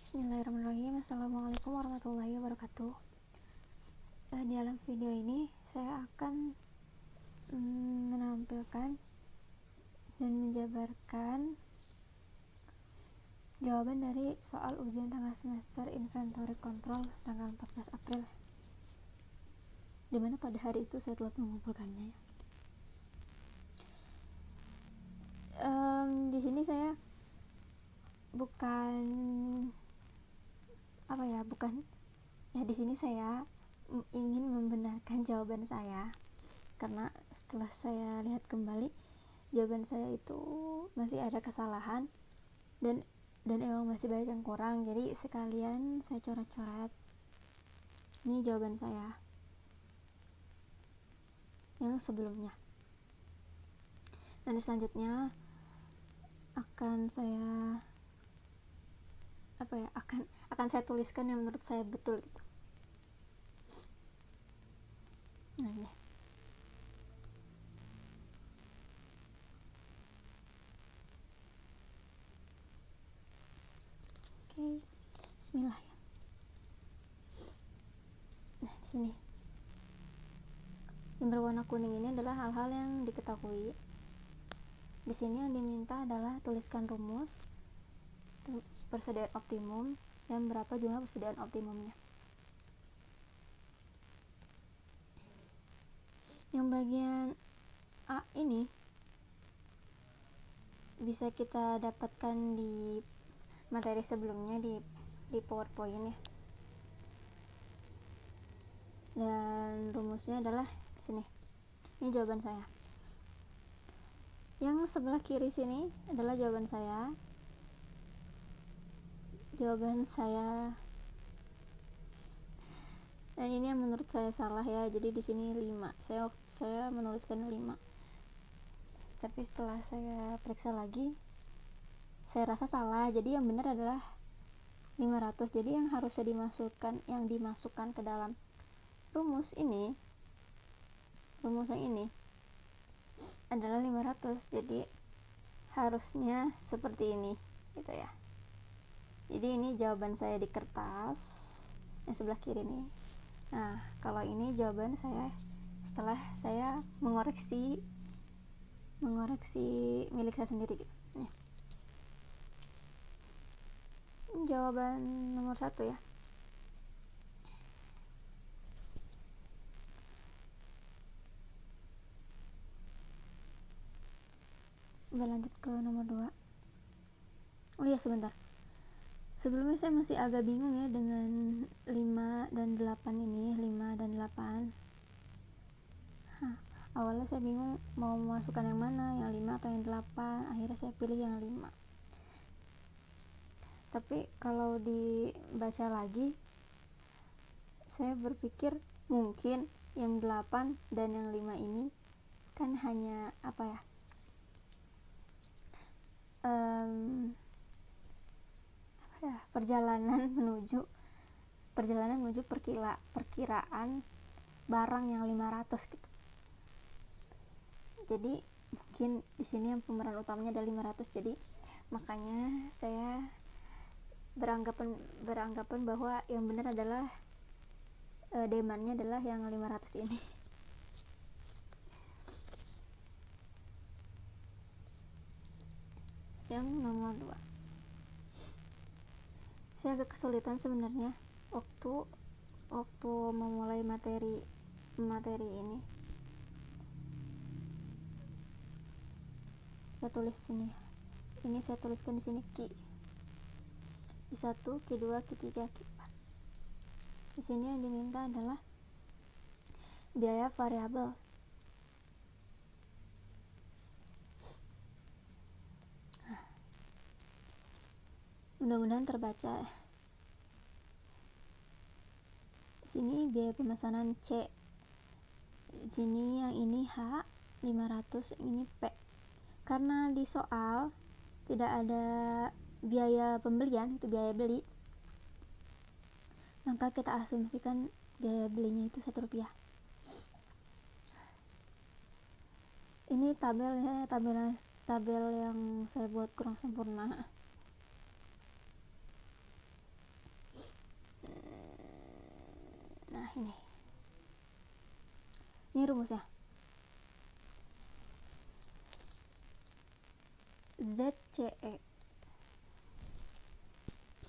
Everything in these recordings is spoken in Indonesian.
Bismillahirrahmanirrahim. Assalamualaikum warahmatullahi wabarakatuh. Di dalam video ini saya akan menampilkan dan menjabarkan jawaban dari soal ujian tengah semester Inventory Control tanggal 14 April, dimana pada hari itu saya telah mengumpulkannya. Di sini saya di sini saya ingin membenarkan jawaban saya, karena setelah saya lihat kembali jawaban saya itu masih ada kesalahan dan emang masih banyak yang kurang. Jadi sekalian saya coret-coret. Ini jawaban saya yang sebelumnya. Nanti selanjutnya akan saya saya tuliskan yang menurut saya betul gitu. Nah, ini. Oke. Bismillah ya. Nah, di sini yang berwarna kuning ini adalah hal-hal yang diketahui. Di sini yang diminta adalah tuliskan rumus persediaan optimum dan berapa jumlah persediaan optimumnya. Yang bagian A ini bisa kita dapatkan di materi sebelumnya di PowerPoint ya. Dan rumusnya adalah sini. Ini jawaban saya. Yang sebelah kiri sini adalah jawaban saya. Dan ini yang menurut saya salah ya. Jadi di sini 5. Saya menuliskan 5. Tapi setelah saya periksa lagi, saya rasa salah. Jadi yang benar adalah 500. Jadi yang harusnya dimasukkan ke dalam rumus yang ini adalah 500. Jadi harusnya seperti ini gitu ya. Jadi ini jawaban saya di kertas yang sebelah kiri nih. Nah, kalau ini jawaban saya setelah saya mengoreksi milik saya sendiri gitu. Nih. Ini jawaban nomor 1 ya. Berlanjut ke nomor 2. Oh iya, sebentar. Sebelumnya saya masih agak bingung ya dengan 5 dan 8 ini, 5 dan 8. Awalnya saya bingung mau memasukkan yang mana, yang 5 atau yang 8. Akhirnya saya pilih yang 5. Tapi kalau dibaca lagi, saya berpikir mungkin yang 8 dan yang 5 ini kan hanya perjalanan menuju perkiraan barang yang 500 gitu. Jadi mungkin di sini yang pemeran utamanya ada 500. Jadi makanya saya beranggapan bahwa yang benar adalah demandnya adalah yang 500 ini. Yang nomor 2, saya agak kesulitan sebenarnya waktu memulai materi ini. Saya tulis sini. Ini saya tuliskan di sini Q1, Q2, Q3, Q4. Di sini yang diminta adalah biaya variabel. Mudah-mudahan terbaca. Sini biaya pemesanan C. Sini yang ini H 500, yang ini P. Karena di soal tidak ada biaya pembelian, itu biaya beli, maka kita asumsikan biaya belinya itu Rp1. Ini tabel yang saya buat kurang sempurna. Nah, ini rumusnya. ZCE.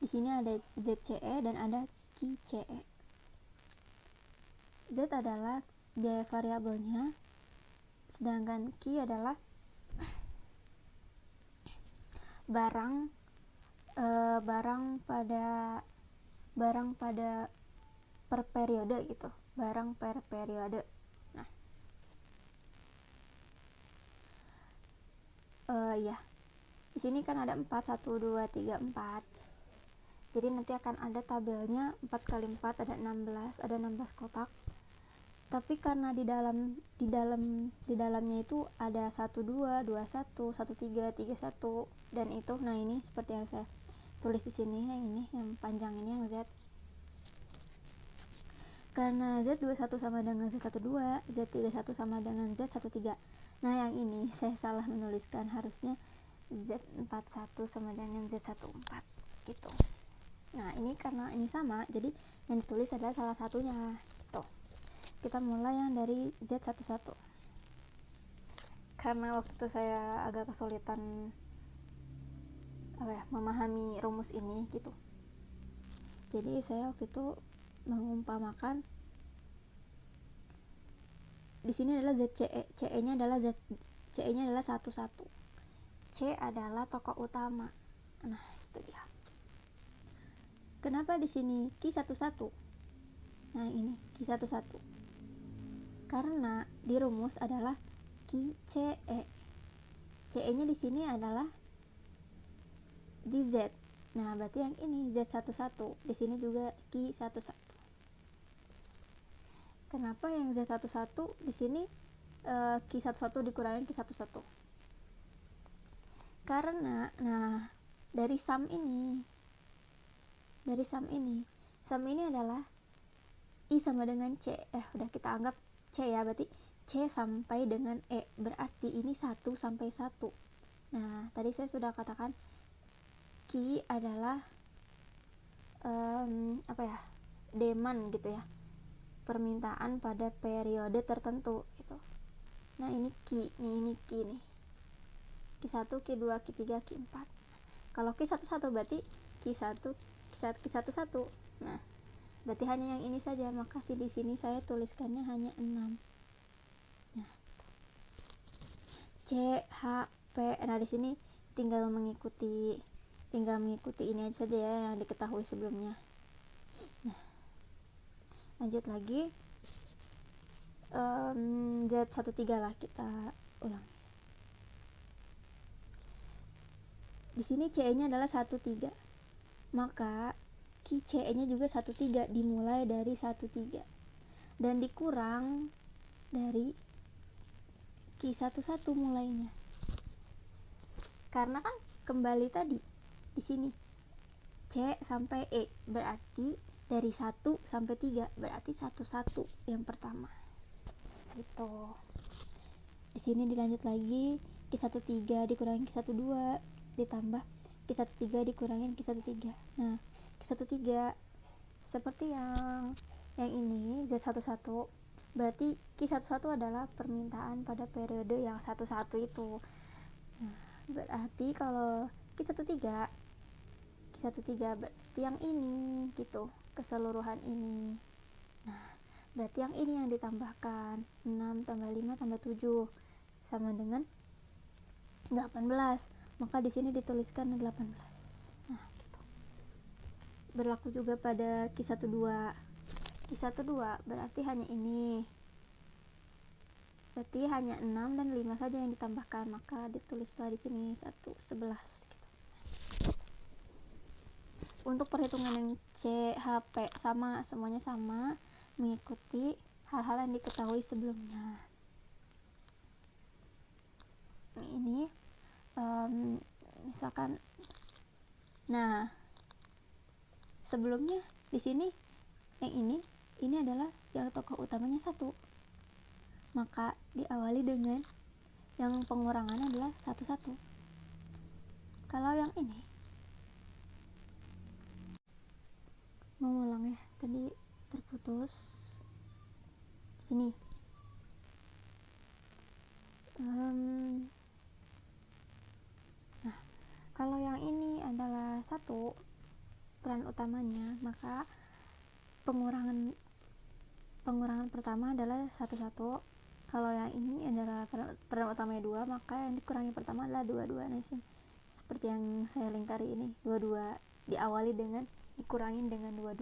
Di sini ada ZCE dan ada QCE. Z adalah biaya variabelnya, sedangkan Q adalah barang pada per periode gitu, barang per periode. Nah, ya, di sini kan ada 4, 1, 2, 3, 4. Jadi nanti akan ada tabelnya 4 kali 4 ada 16, ada 16 kotak. Tapi karena di dalamnya itu ada 12, 21, 13, 31 dan itu. Nah, ini seperti yang saya tulis di sini, yang panjang ini yang Z. Karena Z21 sama dengan Z12, Z31 sama dengan Z13. Nah, yang ini saya salah menuliskan, harusnya Z41 sama dengan Z14 gitu. Nah, ini karena ini sama, jadi yang ditulis adalah salah satunya gitu. Kita mulai yang dari Z11. Karena waktu itu saya agak kesulitan memahami rumus ini gitu. Jadi saya waktu itu mengumpamakan di sini adalah ZCE, CE-nya adalah CE-nya adalah 11. C adalah tokoh utama. Nah, itu dia. Kenapa di sini Q11? Nah, ini Q11. Karena di rumus adalah QCE. CE-nya di sini adalah di Z. Nah, berarti yang ini Z11. Di sini juga Q11. Kenapa yang Z11 di sini Q11 dikurangin Q11? Karena dari sum ini adalah I sama dengan C. Udah kita anggap C ya, berarti C sampai dengan E, berarti ini 1 sampai 1. Nah, tadi saya sudah katakan Q adalah demand gitu ya, permintaan pada periode tertentu gitu. Nah, ini Q, ini Q nih, Q1, Q2, Q3, Q4. Kalau Q11 berarti Q11. Nah, berarti hanya yang ini saja, maka di sini saya tuliskannya hanya 6. Nah, C, H, P. Nah, di sini tinggal mengikuti ini aja saja ya yang diketahui sebelumnya. Nah, lanjut lagi. Z13 lah kita ulang. Di sini CE-nya adalah 13. Maka QCE-nya juga 13, dimulai dari 13 dan dikurang dari Q11 mulainya. Karena kan kembali tadi di sini C sampai E, berarti dari 1 sampai 3, berarti 11 yang pertama. Gitu. Di sini dilanjut lagi, Q13 dikurangin Q12 ditambah Q13 dikurangin Q13. Nah, Q13 seperti yang ini Z11, berarti Q11 adalah permintaan pada periode yang 11 itu. Nah, berarti kalau Q13 berarti yang ini gitu, keseluruhan ini. Nah, berarti yang ini yang ditambahkan 6 tambah 5 tambah 7 sama dengan 18. Maka di sini dituliskan 18. Nah, gitu. Berlaku juga pada Q12. Q12 berarti hanya ini. Berarti hanya 6 dan 5 saja yang ditambahkan, maka ditulislah di sini 11 gitu. Untuk perhitungan yang C, H, P sama, semuanya sama, mengikuti hal-hal yang diketahui sebelumnya. Ini misalkan, nah sebelumnya di sini yang ini adalah yang tokoh utamanya 1, maka diawali dengan yang pengurangannya adalah 11. Kalau yang ini mengulang ya, tadi terputus sini. Nah, kalau yang ini adalah satu peran utamanya, maka pengurangan pertama adalah satu. Kalau yang ini adalah peran utamanya 2, maka yang dikurangi pertama adalah 2. Nah, sini seperti yang saya lingkari ini, 2 diawali dengan dikurangin dengan 2.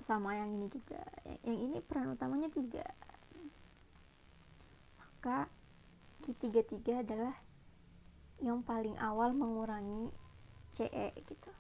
Sama yang ini juga, yang ini peran utamanya 3, maka 3 adalah yang paling awal mengurangi CE gitu.